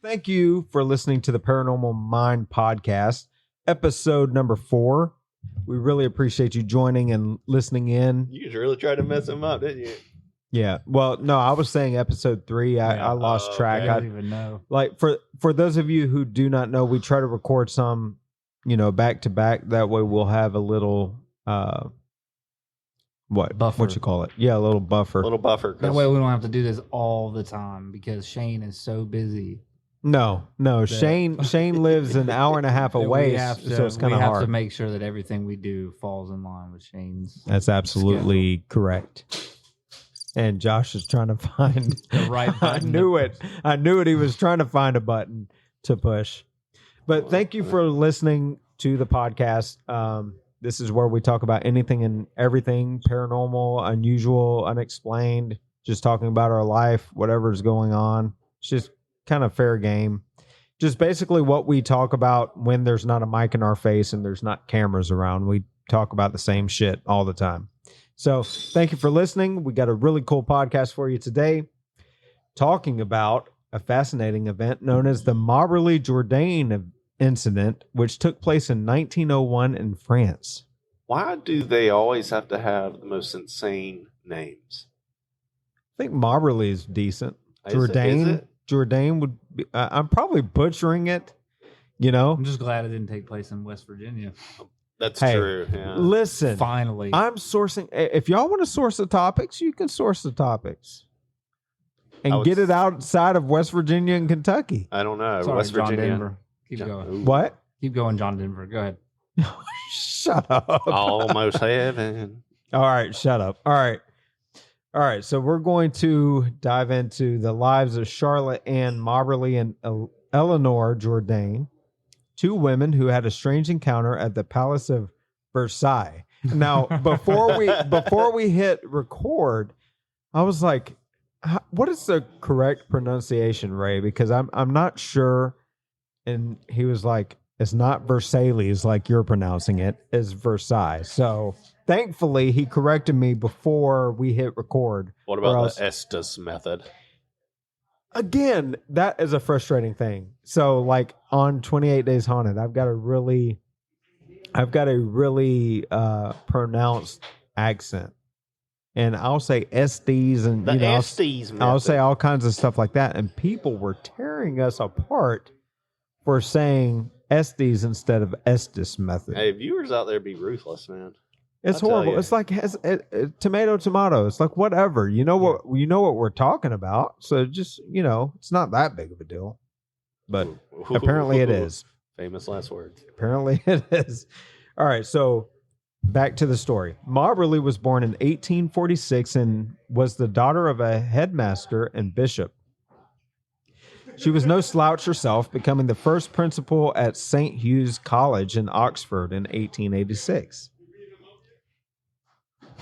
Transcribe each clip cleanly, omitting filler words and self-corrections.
Thank you for listening to the Paranormal Mind Podcast, episode number 4. We really appreciate you joining and listening in. You just really tried to mess him up, didn't you? Yeah. Well, no, I was saying episode 3. I lost track. I don't even know. Like for those of you who do not know, we try to record some, back to back. That way we'll have a little Buffer. what you call it? Yeah, a little buffer. A little buffer. That way we don't have to do this all the time because Shane is so busy. No. Shane lives an hour and a half away, so it's kind of hard. We have to make sure that everything we do falls in line with Shane's. That's absolutely correct. And Josh is trying to find the right button. I knew it. He was trying to find a button to push. But thank you for listening to the podcast. This is where we talk about anything and everything paranormal, unusual, unexplained, just talking about our life, whatever's going on. It's just kind of fair game. Just basically what we talk about when there's not a mic in our face and there's not cameras around. We talk about the same shit all the time. So thank you for listening. We got a really cool podcast for you today, talking about a fascinating event known as the Marie Jourdain incident, which took place in 1901 in France. Why do they always have to have the most insane names? I think Marie is decent. Is it? Jourdain would be, I'm probably butchering it, I'm just glad it didn't take place in West Virginia. That's true. Yeah. Listen, Finally. I'm sourcing. If y'all want to source the topics, you can source the topics and get it outside of West Virginia and Kentucky. I don't know. Sorry, West John Virginia. Denver. Keep going. What? Keep going, John Denver. Go ahead. Shut up. Almost heaven. All right, shut up. All right. So we're going to dive into the lives of Charlotte Ann Moberly and Eleanor Jourdain, 2 women who had a strange encounter at the Palace of Versailles. Now, before we hit record, I was like, "What is the correct pronunciation, Ray?" Because I'm not sure. And he was like, "It's not Versailles like you're pronouncing it. It's Versailles." So thankfully, he corrected me before we hit record. What about the Estes method? Again, that is a frustrating thing. So, like on 28 Days Haunted, I've got a really pronounced accent, and I'll say Estes and Estes method. I'll say all kinds of stuff like that, and people were tearing us apart for saying Estes instead of Estes method. Hey, viewers out there be ruthless, man. It's horrible. It's like tomato. It's like whatever. You know what we're talking about. So just it's not that big of a deal. But apparently it is. Famous last words. Apparently it is. All right. So back to the story. Moberly was born in 1846 and was the daughter of a headmaster and bishop. She was no slouch herself, becoming the first principal at St. Hugh's College in Oxford in 1886.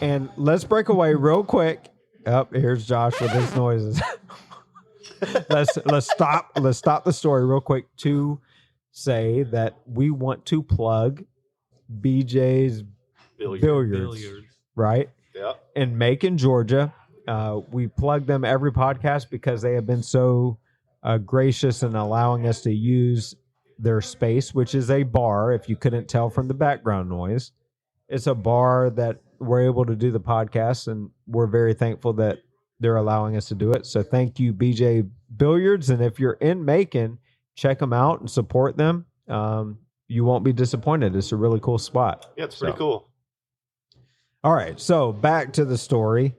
And let's break away real quick. Here's Josh with his noises. let's stop the story real quick to say that we want to plug BJ's Billiards. Right? Yeah. In Macon, Georgia. We plug them every podcast because they have been so gracious in allowing us to use their space, which is a bar, if you couldn't tell from the background noise. It's a bar that we're able to do the podcast, and we're very thankful that they're allowing us to do it. So thank you, BJ Billiards. And if you're in Macon, check them out and support them. You won't be disappointed. It's a really cool spot. Yeah, it's pretty cool. All right. So back to the story.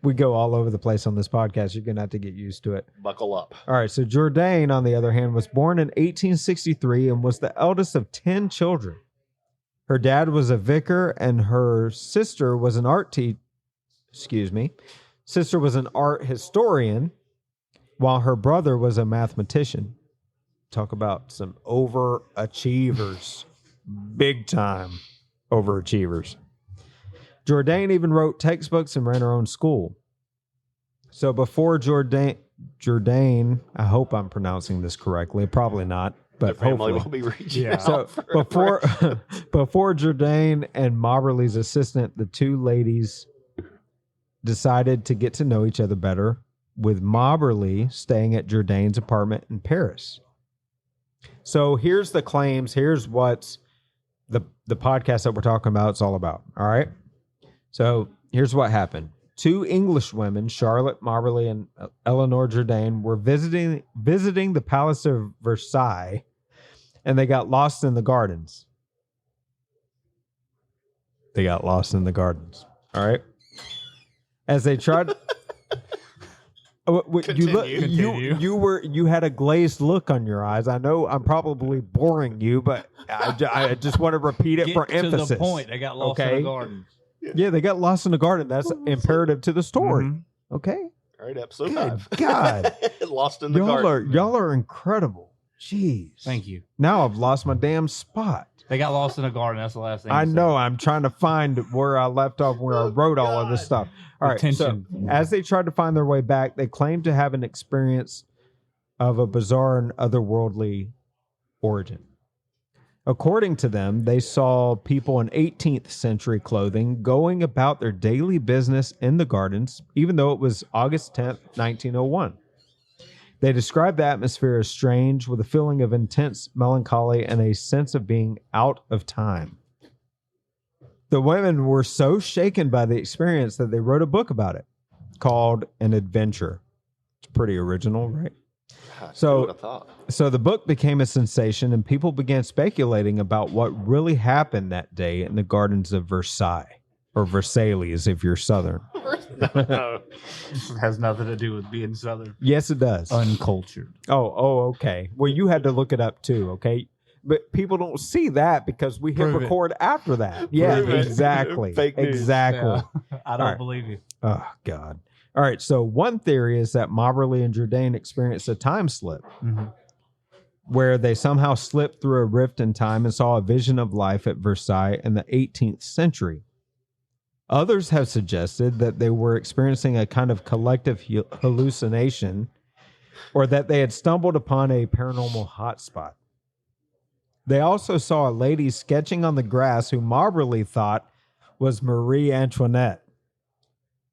We go all over the place on this podcast. You're going to have to get used to it. Buckle up. All right. So Jourdain, on the other hand, was born in 1863 and was the eldest of 10 children. Her dad was a vicar and her sister was an art historian, while her brother was a mathematician. Talk about some overachievers. Big time overachievers. Jourdain even wrote textbooks and ran her own school. So before Jourdain, I hope I'm pronouncing this correctly. Probably not, but the family hopefully. will be reaching out. So before Jourdain and Moberly's assistant, the two ladies decided to get to know each other better with Moberly staying at Jourdain's apartment in Paris. So here's the claims. Here's what's the podcast that we're talking about. It's all about. All right. So here's what happened. 2 English women, Charlotte Moberly and Eleanor Jourdain, were visiting the Palace of Versailles, and they got lost in the gardens. All right. As they tried. You had a glazed look on your eyes. I know I'm probably boring you, but I just want to repeat it for emphasis. To the point. They got lost in the garden. Yeah, they got lost in the garden. That's imperative to the story. Mm-hmm. Okay. All right, episode 5. God. Lost in the garden. Y'all are incredible. Jeez. Thank you. Now I've lost my damn spot. They got lost in the garden. That's the last thing. I know. I'm trying to find where I left off, where I wrote all of this stuff. All right. So as they tried to find their way back, they claimed to have an experience of a bizarre and otherworldly origin. According to them, they saw people in 18th century clothing going about their daily business in the gardens, even though it was August 10th, 1901. They described the atmosphere as strange, with a feeling of intense melancholy and a sense of being out of time. The women were so shaken by the experience that they wrote a book about it called An Adventure. It's pretty original, right? So the book became a sensation, and people began speculating about what really happened that day in the gardens of Versailles, or Versailles if you're Southern. No. It has nothing to do with being Southern. Yes, it does. Uncultured. Oh, okay. Well, you had to look it up too, okay? But people don't see that because we hit record after that. Yeah, exactly. Fake news. Exactly. Yeah. I don't believe you. Oh, God. All right. So one theory is that Moberly and Jourdain experienced a time slip where they somehow slipped through a rift in time and saw a vision of life at Versailles in the 18th century. Others have suggested that they were experiencing a kind of collective hallucination, or that they had stumbled upon a paranormal hotspot. They also saw a lady sketching on the grass who Moberly thought was Marie Antoinette.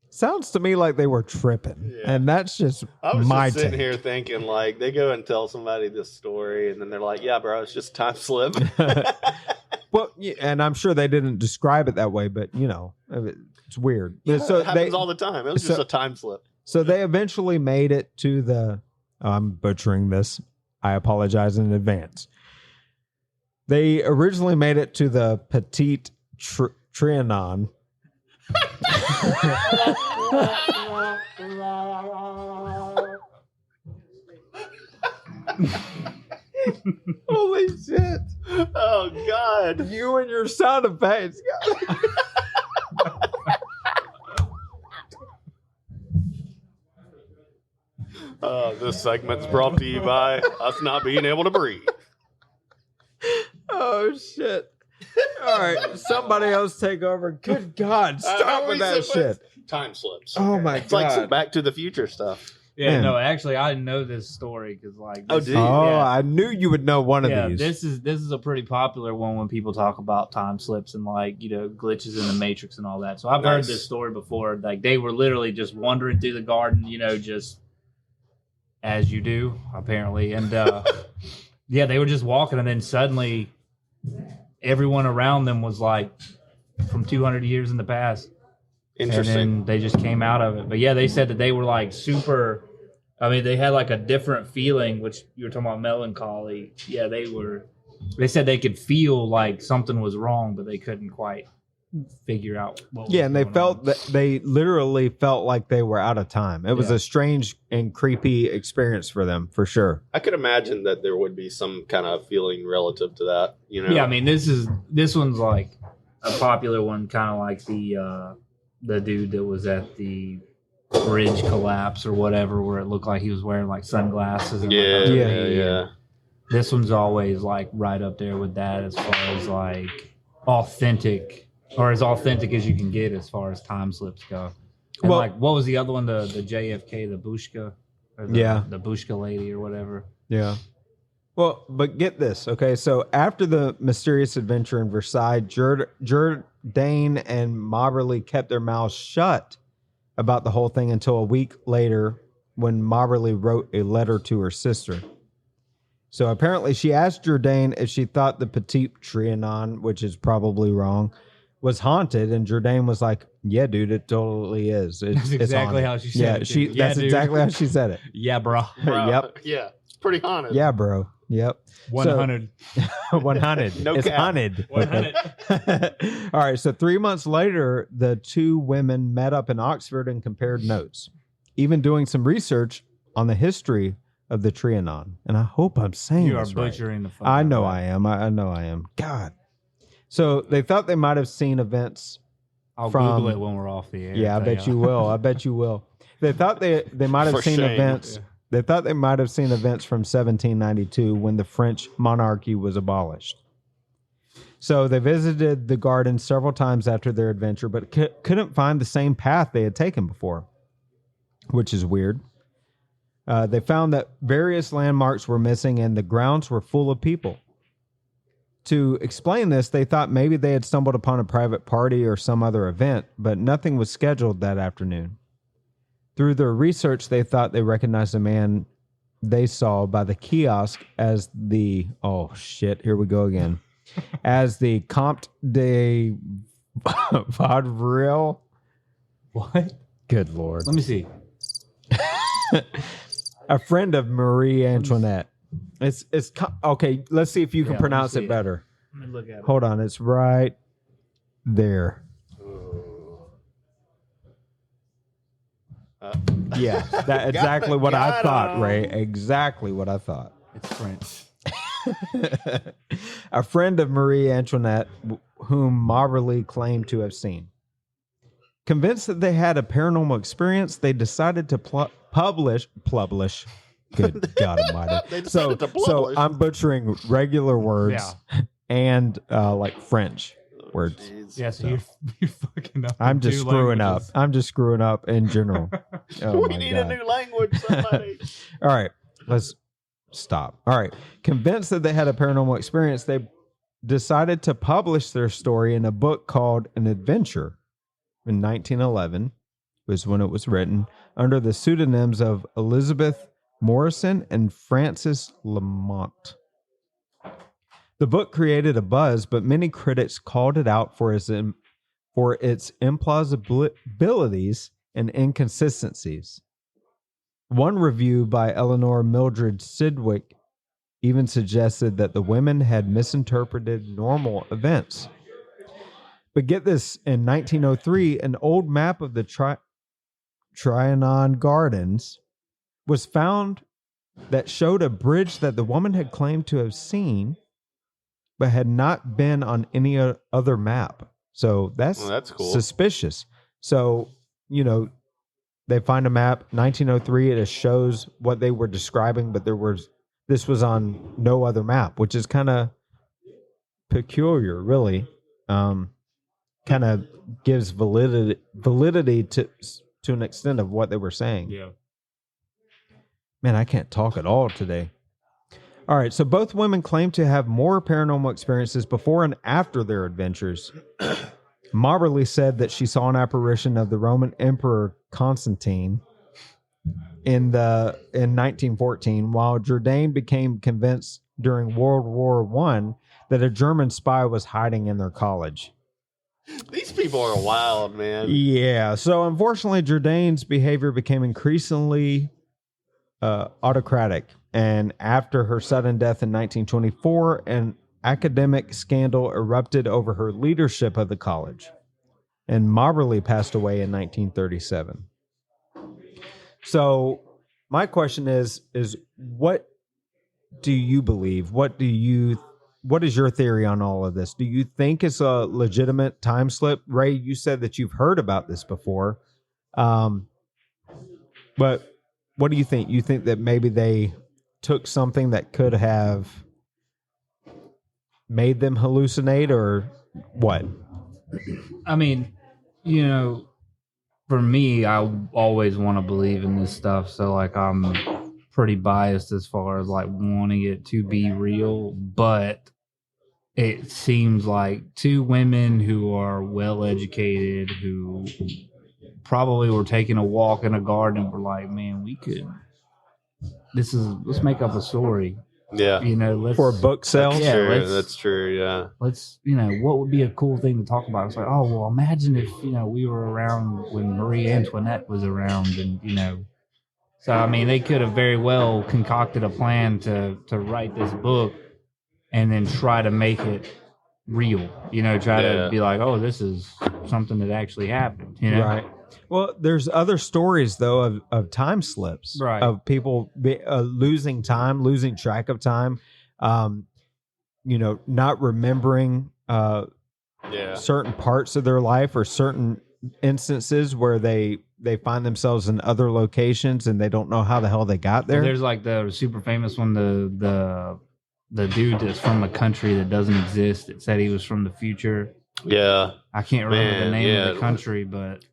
Sounds to me like they were tripping, and that's just I was my just sitting take. here thinking, like, they go and tell somebody this story, and then they're like, "Yeah, bro, it's just time slip." Well, yeah, and I'm sure they didn't describe it that way, but you know, it's weird. Yeah, so it happens all the time. It was just a time slip. So they eventually made it to the. I'm butchering this. I apologize in advance. They originally made it to the Petit Trianon. Holy shit. Oh, God. You and your sound effects. This segment's brought to you by us not being able to breathe. Oh, shit. All right. Somebody else take over. Good God. Stop with that shit. Time slips. Oh, my It's God. like some Back to the Future stuff. Yeah, Man. no, actually, I know this story because, like, Oh, this did is- you? Oh, yeah, I knew you would know one of these. this is a pretty popular one when people talk about time slips and, like, you know, glitches in the Matrix and all that. So I've heard Nice. this story before. Like, they were literally just wandering through the garden, you know, just as you do, apparently. And yeah, they were just walking, and then suddenly everyone around them was like from 200 years in the past. Interesting. And then they just came out of it. But yeah, they said that they were like super. I mean, they had like a different feeling, which you were talking about melancholy. Yeah, they said they could feel like something was wrong, but they couldn't quite figure out what was Yeah, and they going felt on. that they literally felt like they were out of time. It was Yeah. a strange and creepy experience for them, for sure. I could imagine that there would be some kind of feeling relative to that. You know? Yeah, I mean, this one's like a popular one, kind of like the dude that was at the bridge collapse or whatever, where it looked like he was wearing like sunglasses. And Yeah. This one's always like right up there with that as far as like authentic, or as authentic as you can get as far as time slips go. And Well- like, what was the other one? The JFK, the Bushka, or the Bushka lady or whatever. Yeah. Well, but get this, okay? So after the mysterious adventure in Versailles, Jourdain and Moberly kept their mouths shut about the whole thing until a week later when Moberly wrote a letter to her sister. So apparently she asked Jourdain if she thought the Petit Trianon, which is probably wrong, was haunted, and Jourdain was like, "Yeah, dude, it totally is. That's exactly how she said it. Yeah, that's dude. exactly how she said it. Yeah, bro. Bro, Yep. Yeah, it's pretty haunted. Yeah, bro. Yep. 100. 100. No it's cap. haunted. 100. All right. So 3 months later, the two women met up in Oxford and compared notes, even doing some research on the history of the Trianon. And I hope I'm saying You are this right. butchering the fuck I out know of I that. am. I know I am. God. So they thought they might have seen events. I'll from- Google it when we're off the air. Yeah, I bet you will. I bet you will. They thought they might have For seen shame. events. They thought they might have seen events from 1792 when the French monarchy was abolished. So they visited the garden several times after their adventure, but couldn't find the same path they had taken before, which is weird. They found that various landmarks were missing and the grounds were full of people. To explain this, they thought maybe they had stumbled upon a private party or some other event, but nothing was scheduled that afternoon. Through their research, they thought they recognized a man they saw by the kiosk as the, oh shit, here we go again, as the Comte de Vaudreuil. What? Good Lord. Let me see. A friend of Marie Antoinette. Okay, let's see if you can Yeah, let me pronounce see it it. better. Let me look at it. Hold on, it's right there. Yeah, that's exactly what I thought, Ray. Exactly what I thought. It's French. A friend of Marie Antoinette, whom Moberly claimed to have seen. Convinced that they had a paranormal experience, they decided to publish. Good God Almighty! They decided to So publish. I'm butchering regular words and like French words. Jeez. Yeah, so you're fucking up. I'm in just two screwing languages. up. I'm just screwing up in general. Oh we my need God. a new language, somebody. All right, let's stop. All right. Convinced that they had a paranormal experience, they decided to publish their story in a book called An Adventure in 1911, was when it was written, under the pseudonyms of Elizabeth Morrison and Francis Lamont. The book created a buzz, but many critics called it out for its implausibilities and inconsistencies. One review by Eleanor Mildred Sidgwick even suggested that the women had misinterpreted normal events. But get this, in 1903, an old map of the Trianon Gardens was found that showed a bridge that the woman had claimed to have seen, but had not been on any other map. So that's cool. Suspicious. So, they find a map, 1903, it shows what they were describing, but this was on no other map, which is kind of peculiar, really. Kind of gives validity to an extent of what they were saying. Yeah. Man, I can't talk at all today. All right, so both women claim to have more paranormal experiences before and after their adventures. Moberly said that she saw an apparition of the Roman Emperor Constantine in 1914, while Jourdain became convinced during World War I that a German spy was hiding in their college. These people are wild, man. Yeah, so unfortunately, Jourdain's behavior became increasingly autocratic, and after her sudden death in 1924, an academic scandal erupted over her leadership of the college, and Moberly passed away in 1937. So my question is what do you believe? What is your theory on all of this? Do you think it's a legitimate time slip? Ray, you said that you've heard about this before. But what do you think? You think that maybe they took something that could have made them hallucinate, or what? I mean, for me, I always want to believe in this stuff. So, like, I'm pretty biased as far as, like, wanting it to be real. But it seems like two women who are well-educated, who probably were taking a walk in a garden and were like, man, let's make up a story. Yeah. Let's For a book sale. That's Yeah, true. That's true. Yeah. let's what would be a cool thing to talk about? It's like, oh well, imagine if we were around when Marie Antoinette was around, and so I mean they could have very well concocted a plan to write this book and then try to make it real, try to be like, oh, this is something that actually happened, Right. Well, there's other stories though of time slips, Right. of people losing time, losing track of time, not remembering certain parts of their life or certain instances where they find themselves in other locations and they don't know how the hell they got there. Well, there's like the super famous one, the dude that's from a country that doesn't exist. It said he was from the future. Yeah. I can't remember the name of the country, but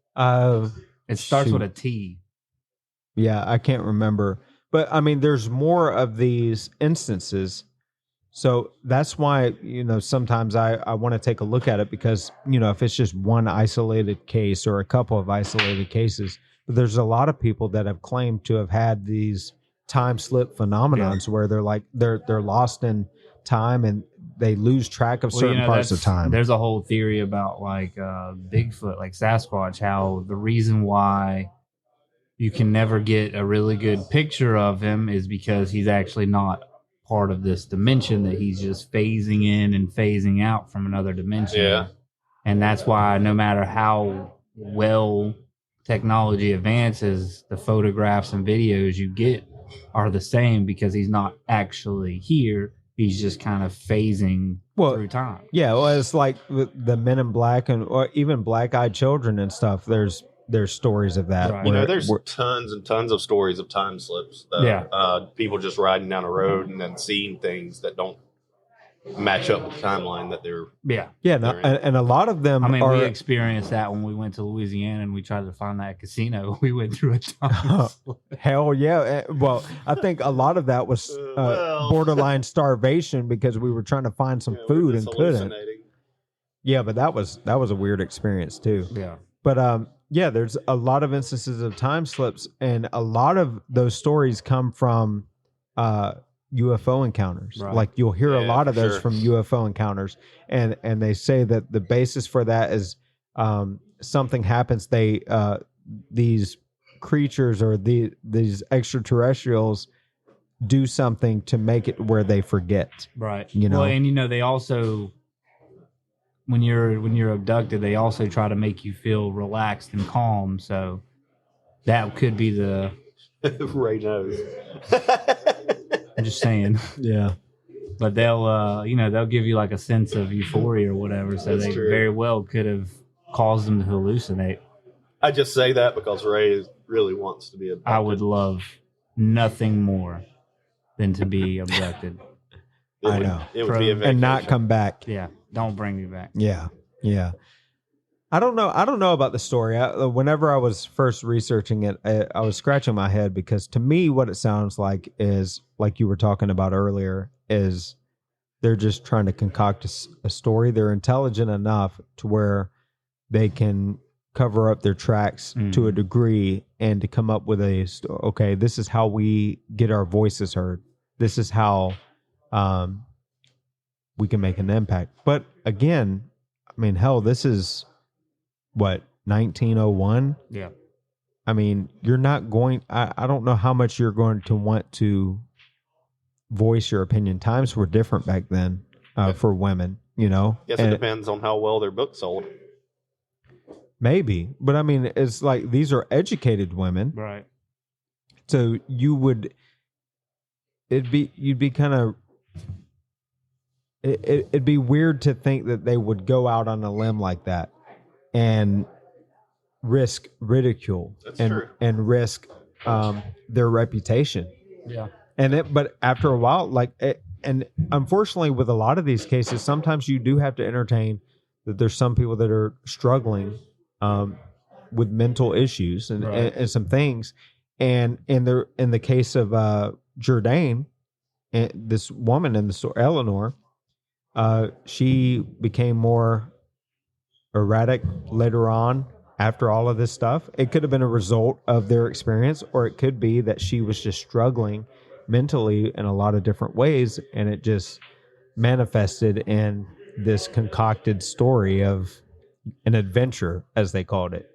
it starts with a T. Yeah, I can't remember. But I mean, there's more of these instances. So that's why, sometimes I want to take a look at it because, if it's just one isolated case or a couple of isolated cases, but there's a lot of people that have claimed to have had these time slip phenomenons where they're like, they're lost in time and they lose track of certain parts of time. There's a whole theory about like Bigfoot, like Sasquatch, how the reason why you can never get a really good picture of him is because he's actually not part of this dimension, that he's just phasing in and phasing out from another dimension. Yeah. And that's why no matter how well technology advances, the photographs and videos you get are the same because he's not actually here. He's just kind of phasing through time. Yeah, well, it's like the Men in Black or even Black-Eyed Children and stuff. There's stories of that. Right. There's tons and tons of stories of time slips. People just riding down a road and then seeing things that don't match up with the timeline that they're. And a lot of them. I mean, we experienced that when we went to Louisiana and we tried to find that casino. We went through a time slip. Hell yeah! Well, I think a lot of that was borderline starvation because we were trying to find some food and couldn't. Yeah, but that was a weird experience too. Yeah, but there's a lot of instances of time slips, and a lot of those stories come from UFO encounters. Right. Like you'll hear a lot of those from UFO encounters, and they say that the basis for that is something happens. These creatures or these extraterrestrials do something to make it where they forget. Right. Well, and they also, when you're abducted, they also try to make you feel relaxed and calm. So that could be the Ray knows. I'm just saying. Yeah. But they'll give you like a sense of euphoria or whatever. So That's they true. very well could have caused them to hallucinate. I just say that because Ray really wants to be abducted. I would love nothing more than to be abducted. I know. It would be a vacation. And not come back. Yeah. Don't bring me back. Yeah. Yeah. I don't know about the story. Whenever I was first researching it, I was scratching my head because to me, what it sounds like is, like you were talking about earlier, is they're just trying to concoct a story. They're intelligent enough to where they can cover up their tracks to a degree and to come up with okay, this is how we get our voices heard. This is how we can make an impact. But again, I mean, hell, this is what, 1901? Yeah. I mean, you're not going, I don't know how much you're going to want to voice your opinion. Times were different back then for women, Guess it depends on how well their book sold. Maybe. But I mean, it's like these are educated women. Right. So you'd be kind of, it'd be weird to think that they would go out on a limb like that and risk ridicule and risk their reputation. Yeah. But after a while, and unfortunately with a lot of these cases, sometimes you do have to entertain that there's some people that are struggling with mental issues and some things. And in the case of Jourdain, this woman in the story, Eleanor, she became more erratic later on after all of this stuff. It could have been a result of their experience, or it could be that she was just struggling mentally in a lot of different ways, and it just manifested in this concocted story of an adventure, as they called it,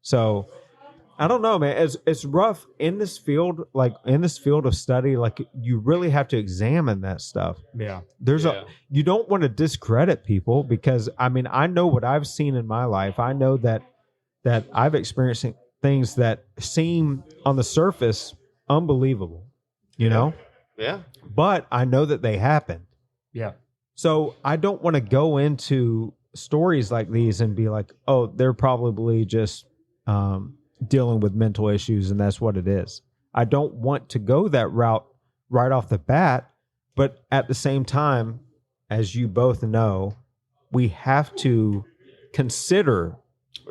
So I don't know, man. It's rough in this field, like in this field of study. Like you really have to examine that stuff. Yeah. You don't want to discredit people because I know what I've seen in my life. I know that I've experienced things that seem on the surface unbelievable, you know? Yeah. But I know that they happened. Yeah. So I don't want to go into stories like these and be like, oh, they're probably just dealing with mental issues and that's what it is. I don't want to go that route right off the bat. But at the same time, as you both know, we have to consider.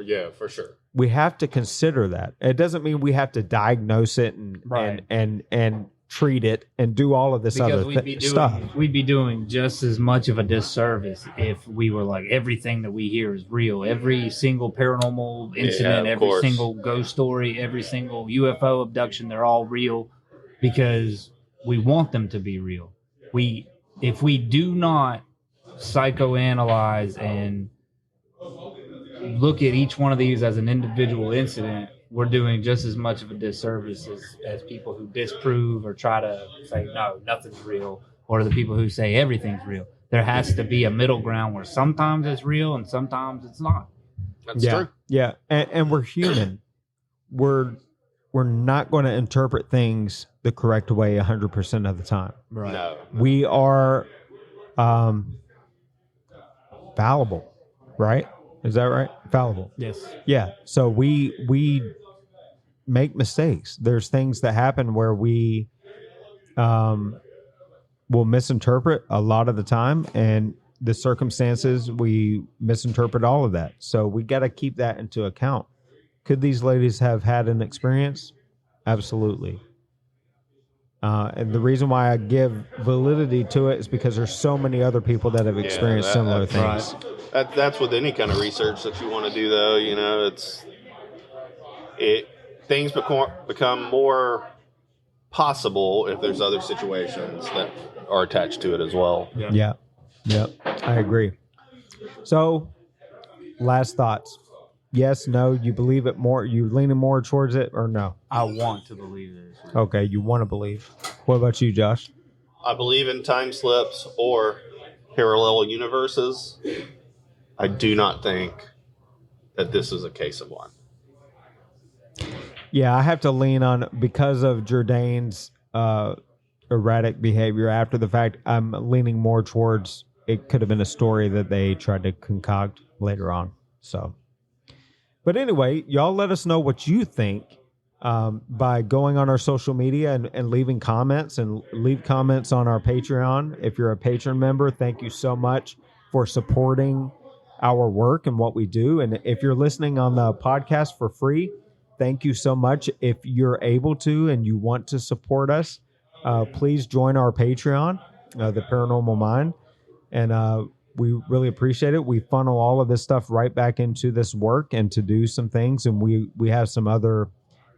Yeah, for sure. We have to consider that. It doesn't mean we have to diagnose it and treat it and do all of this other stuff. We'd be doing just as much of a disservice if we were like, everything that we hear is real. Every single paranormal incident, every single ghost story, every single UFO abduction, they're all real because we want them to be real. If we do not psychoanalyze and look at each one of these as an individual incident, we're doing just as much of a disservice as people who disprove or try to say, no, nothing's real, or the people who say everything's real. There has to be a middle ground where sometimes it's real and sometimes it's not. That's true. Yeah. And we're human. We're not going to interpret things the correct way 100% of the time. Right. No. We are fallible, right? Is that right? Fallible. Yes. Yeah. So we make mistakes. There's things that happen where we will misinterpret a lot of the time, and the circumstances, we misinterpret all of that. So we got to keep that into account. Could these ladies have had an experience? Absolutely. And the reason why I give validity to it is because there's so many other people that have experienced similar things. Right. That's with any kind of research that you want to do, though. Things become more possible if there's other situations that are attached to it as well. Yeah. I agree. So, last thoughts. Yes, no, you believe it more? You leaning more towards it or no? I want to believe this. Okay, you want to believe. What about you, Josh? I believe in time slips or parallel universes. I do not think that this is a case of one. Yeah, I have to lean on, because of Jourdain's erratic behavior after the fact, I'm leaning more towards it could have been a story that they tried to concoct later on. So, but anyway, y'all let us know what you think by going on our social media and leaving comments, and leave comments on our Patreon. If you're a patron member, thank you so much for supporting our work and what we do. And if you're listening on the podcast for free, thank you so much. If you're able to and you want to support us, please join our Patreon, the Paranormal Mind. And we really appreciate it. We funnel all of this stuff right back into this work and to do some things. And we have some other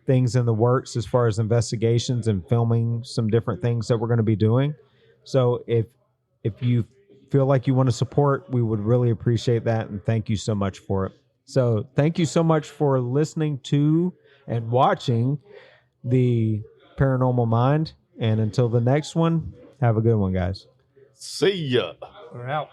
things in the works as far as investigations and filming some different things that we're going to be doing. So if you feel like you want to support, we would really appreciate that. And thank you so much for it. So thank you so much for listening to and watching the Paranormal Mind. And until the next one, have a good one, guys. See ya. We're out.